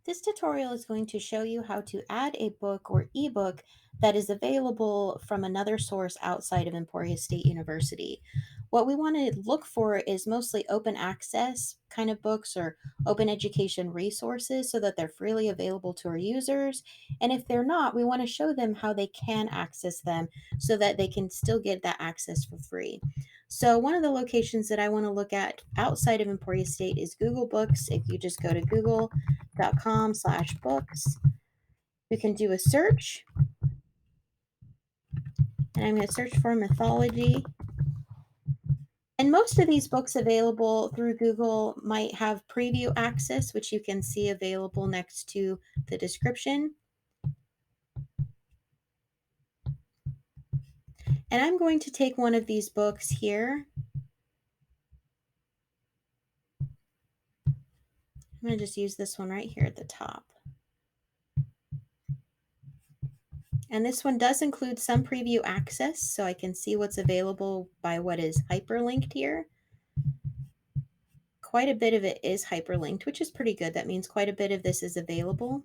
This tutorial is going to show you how to add a book or ebook that is available from another source outside of Emporia State University. What we want to look for is mostly open access kind of books or open education resources so that they're freely available to our users. And if they're not, we want to show them how they can access them so that they can still get that access for free. So one of the locations that I want to look at outside of Emporia State is Google Books. If you just go to google.com/books. We can do a search, and I'm going to search for mythology. And most of these books available through Google might have preview access, which you can see available next to the description. And I'm going to take one of these books here. I'm going to just use this one right here at the top. And this one does include some preview access, so I can see what's available by what is hyperlinked here. Quite a bit of it is hyperlinked, which is pretty good. That means quite a bit of this is available.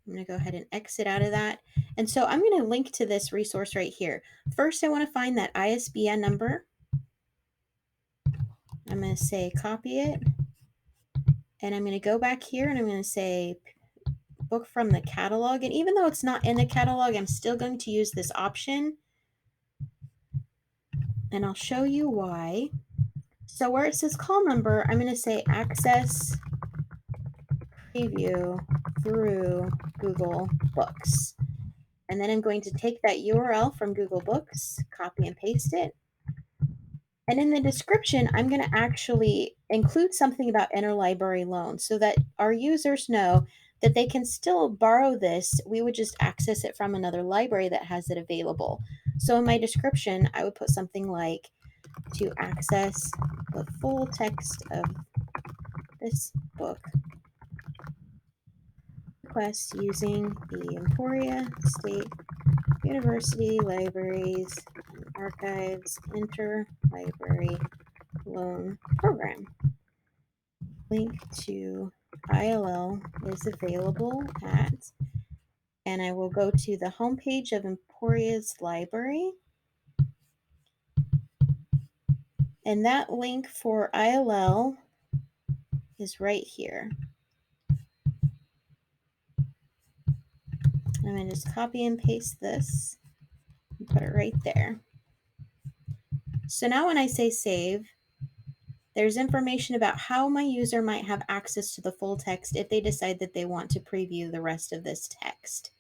I'm going to go ahead and exit out of that. And so I'm going to link to this resource right here. First, I want to find that ISBN number. I'm going to say copy it. And I'm going to go back here and I'm going to say book from the catalog. And even though it's not in the catalog, I'm still going to use this option. And I'll show you why. So where it says call number, I'm going to say access preview through Google Books. And then I'm going to take that URL from Google Books, copy and paste it. And in the description, I'm going to actually include something about Interlibrary Loan so that our users know that they can still borrow this. We would just access it from another library that has it available. So in my description, I would put something like, to access the full text of this book, request using the Emporia State University Libraries and Archives Interlibrary Loan Program. Link to ILL is available at, and I will go to the homepage of Emporia's library. And that link for ILL is right here. I'm going to just copy and paste this and put it right there. So now when I say save, there's information about how my user might have access to the full text if they decide that they want to preview the rest of this text.